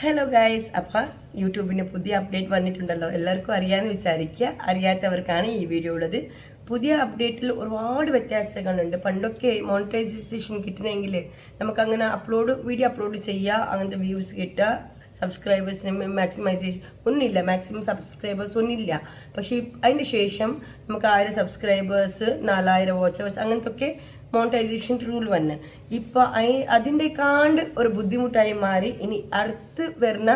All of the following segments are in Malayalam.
ഹലോ ഗൈസ്, അപ്പോൾ യൂട്യൂബിന് പുതിയ അപ്ഡേറ്റ് വന്നിട്ടുണ്ടല്ലോ. എല്ലാവർക്കും അറിയാമെന്ന് വിചാരിക്കുക. അറിയാത്തവർക്കാണ് ഈ വീഡിയോ ഉള്ളത്. പുതിയ അപ്ഡേറ്റിൽ ഒരുപാട് വ്യത്യാസങ്ങളുണ്ട്. പണ്ടൊക്കെ മോണിറ്റൈസേഷൻ കിട്ടണമെങ്കിൽ നമുക്കങ്ങനെ വീഡിയോ അപ്ലോഡ് ചെയ്യുക, അങ്ങനത്തെ വ്യൂസ് കിട്ടുക, സബ്സ്ക്രൈബേഴ്സിന് മാക്സിമൈസേഷൻ ഒന്നുമില്ല, മാക്സിമം സബ്സ്ക്രൈബേഴ്സ് ഒന്നുമില്ല. പക്ഷേ അതിന് ശേഷം നമുക്ക് 1000 സബ്സ്ക്രൈബേഴ്സ്, 4000 വാച്ച് അവേഴ്സ്, അങ്ങനത്തെ ഒക്കെ മോണിറ്റൈസേഷൻ റൂൾ വന്ന് ഇപ്പോൾ അതിൻ്റെ ഒരു ബുദ്ധിമുട്ടായി മാറി. ഇനി അടുത്ത് വരുന്ന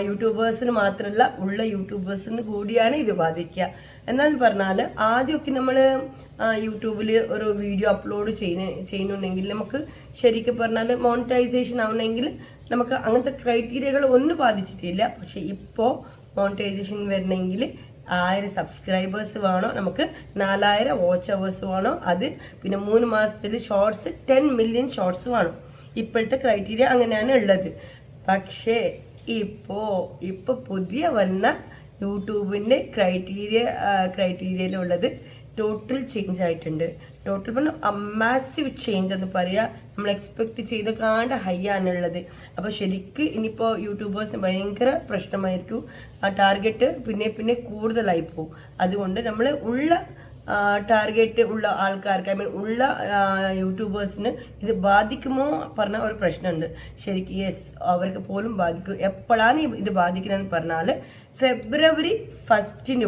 യൂട്യൂബേഴ്സിന് മാത്രമല്ല, ഉള്ള യൂട്യൂബേഴ്സിന് കൂടിയാണ് ഇത് ബാധിക്കുക. എന്താണെന്ന് പറഞ്ഞാൽ, ആദ്യമൊക്കെ നമ്മൾ യൂട്യൂബിൽ ഒരു വീഡിയോ അപ്ലോഡ് ചെയ്യുന്നുണ്ടെങ്കിൽ നമുക്ക് ശരിക്കും പറഞ്ഞാൽ മോണിറ്റൈസേഷൻ ആവണമെങ്കിൽ നമുക്ക് അങ്ങനത്തെ ക്രൈറ്റീരിയകൾ ഒന്നും ബാധിച്ചിട്ടില്ല. പക്ഷെ ഇപ്പോൾ മോണിറ്റൈസേഷൻ വരണമെങ്കിൽ 1000 സബ്സ്ക്രൈബേഴ്സ് വേണോ, നമുക്ക് 4000 വാച്ച് അവേഴ്സ് വേണോ, അത് പിന്നെ 3 മാസത്തിൽ ഷോർട്സ് 10 മില്യൺ ഷോർട്സ് വേണം. ഇപ്പോഴത്തെ ക്രൈറ്റീരിയ അങ്ങനെയാണ് ഉള്ളത്. പക്ഷേ ഇപ്പോൾ പുതിയ വന്ന യൂട്യൂബിൻ്റെ ക്രൈറ്റീരിയയിലുള്ളത് ടോട്ടൽ ചേഞ്ച് ആയിട്ടുണ്ട്. ടോട്ടൽ പറഞ്ഞാൽ മാസീവ് ചേഞ്ച് എന്ന് പറയുക. നമ്മൾ എക്സ്പെക്റ്റ് ചെയ്ത് ഹൈ ആണുള്ളത്. അപ്പോൾ ശരിക്ക് ഇനിയിപ്പോൾ യൂട്യൂബേഴ്സിന് ഭയങ്കര പ്രശ്നമായിരിക്കും. ആ ടാർഗറ്റ് പിന്നെ കൂടുതലായി പോകും. അതുകൊണ്ട് നമ്മൾ ഉള്ള ടാർഗറ്റ് ഉള്ള ആൾക്കാർക്ക്, ഉള്ള യൂട്യൂബേഴ്സിന് ഇത് ബാധിക്കുമോ പറഞ്ഞ ഒരു പ്രശ്നമുണ്ട്. ശരിക്കും യെസ്, അവർക്ക് പോലും ബാധിക്കും. എപ്പോഴാണ് ഇത് ബാധിക്കുന്നതെന്ന് പറഞ്ഞാൽ ഫെബ്രുവരി 1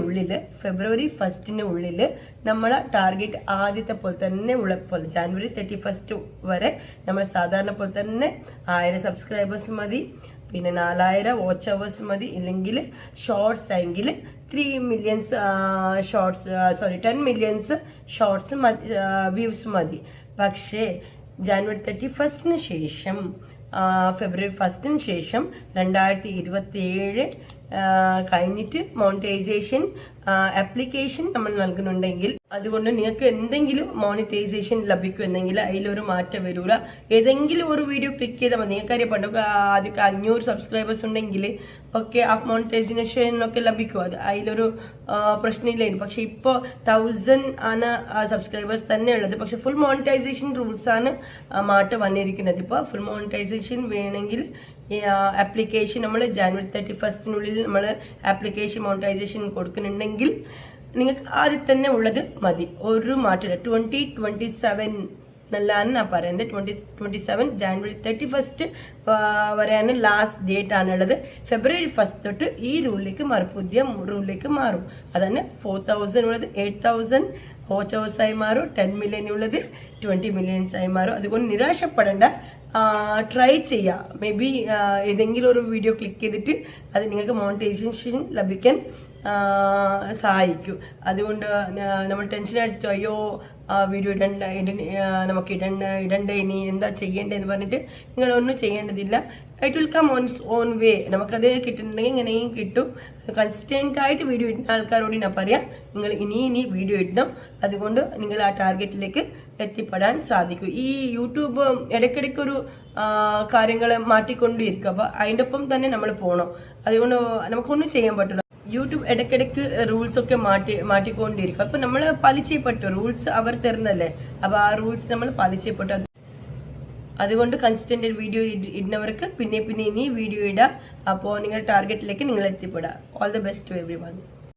ഉള്ളിൽ നമ്മളെ ടാർഗറ്റ് ആദ്യത്തെ പോലെ തന്നെ ഉള്ള പോലെ ജാനുവരി 31 വരെ നമ്മൾ സാധാരണ പോലെ തന്നെ 1000 സബ്സ്ക്രൈബേഴ്സ് മതി, പിന്നെ 4000 വാച്ച് അവേഴ്സ് മതി, ഇല്ലെങ്കിൽ ഷോർട്സ് ആയെങ്കിൽ 3 millions shorts 10 millions shorts views മതി. പക്ഷേ ജാനുവരി 31 ശേഷം, ഫെബ്രുവരി 1 ശേഷം 2027 കഴിഞ്ഞിട്ട് മോണിറ്റൈസേഷൻ ആപ്ലിക്കേഷൻ നമ്മൾ നൽകുന്നുണ്ടെങ്കിൽ, അതുകൊണ്ട് നിങ്ങൾക്ക് എന്തെങ്കിലും മോണിറ്റൈസേഷൻ ലഭിക്കുമെന്നെങ്കിൽ അതിലൊരു മാറ്റം വരില്ല. ഏതെങ്കിലും ഒരു വീഡിയോ ക്ലിക്ക് ചെയ്താൽ മതി. നിങ്ങൾക്കറിയാം, പണ്ടൊക്കെ ആദ്യമൊക്കെ 500 സബ്സ്ക്രൈബേഴ്സ് ഉണ്ടെങ്കിൽ ഒക്കെ ആ മോണിറ്റൈസേഷനൊക്കെ ലഭിക്കും. അതിലൊരു പ്രശ്നമില്ലായിരുന്നു. പക്ഷെ ഇപ്പോൾ 1000 ആണ് സബ്സ്ക്രൈബേഴ്സ് തന്നെ ഉള്ളത്. പക്ഷെ ഫുൾ മോണിറ്റൈസേഷൻ റൂൾസാണ് മാറ്റം വന്നിരിക്കുന്നത്. ഇപ്പോൾ ഫുൾ മോണിറ്റൈസേഷൻ വേണമെങ്കിൽ ആപ്ലിക്കേഷൻ നമ്മൾ ജാനുവരി 31 നമ്മൾ ആപ്ലിക്കേഷൻ മോണിറ്റൈസേഷൻ കൊടുക്കുന്നുണ്ടെങ്കിൽ നിങ്ങൾക്ക് ആദ്യം തന്നെ ഉള്ളത് മതി, ഒരു മാറ്റമില്ല. 2027 നല്ലതാണ് ഞാൻ പറയുന്നത്. 2027 ജാനുവരി 31 വരെയാണ് ലാസ്റ്റ് ഡേറ്റ് ആണുള്ളത്. ഫെബ്രുവരി 1 തൊട്ട് ഈ റൂളിലേക്ക് മാറും, പുതിയ റൂളിലേക്ക് മാറും. അതന്നെ 4000 ഉള്ളത് 8000 വാച്ച് അവേഴ്സായി മാറും, 10 മില്യൺ ഉള്ളത് 20 മില്യൺസായി മാറും. അതുകൊണ്ട് നിരാശപ്പെടേണ്ട, ട്രൈ ചെയ്യുക. മേ ബി ഏതെങ്കിലും ഒരു വീഡിയോ ക്ലിക്ക് ചെയ്തിട്ട് അത് നിങ്ങൾക്ക് മോണിറ്റൈസേഷൻ ലഭിക്കാൻ സഹായിക്കും. അതുകൊണ്ട് നമ്മൾ ടെൻഷൻ അടിച്ചിട്ടോ അയ്യോ വീഡിയോ നമുക്ക് ഇടണ്ട ഇനി എന്താ ചെയ്യേണ്ടതെന്ന് പറഞ്ഞിട്ട് നിങ്ങളൊന്നും ചെയ്യേണ്ടതില്ല. It will come on on way. നമുക്കത് കിട്ടുന്നുണ്ടെങ്കിൽ ഇങ്ങനെയും കിട്ടും. കൺസിസ്റ്റൻ്റ് ആയിട്ട് വീഡിയോ ഇടുന്ന ആൾക്കാരോട് ഞാൻ പറയാം, നിങ്ങൾ ഇനി വീഡിയോ ഇടണം. അതുകൊണ്ട് നിങ്ങൾ ആ ടാർഗറ്റിലേക്ക് എത്തിപ്പെടാൻ സാധിക്കും. ഈ യൂട്യൂബ് ഇടയ്ക്കിടയ്ക്കൊരു കാര്യങ്ങൾ മാറ്റിക്കൊണ്ടിരിക്കും. അപ്പോൾ അതിൻ്റെ ഒപ്പം തന്നെ നമ്മൾ പോകണം. അതുകൊണ്ട് നമുക്കൊന്നും ചെയ്യാൻ പറ്റില്ല. യൂട്യൂബ് ഇടയ്ക്കിടയ്ക്ക് റൂൾസ് ഒക്കെ മാറ്റിക്കൊണ്ടിരിക്കും. അപ്പോൾ നമ്മൾ പാലിച്ചപ്പെട്ടു. റൂൾസ് അവർ തരുന്നല്ലേ, അപ്പോൾ ആ റൂൾസ് നമ്മൾ പാലിച്ചപ്പെട്ടു. അതുകൊണ്ട് കൺസിസ്റ്റൻ്റ് വീഡിയോ ഇടുന്നവർക്ക് പിന്നെ ഇനി വീഡിയോ ഇടാം. അപ്പോൾ നിങ്ങളുടെ ടാർഗറ്റിലേക്ക് നിങ്ങൾ എത്തിപ്പെടാം. All the best to every one.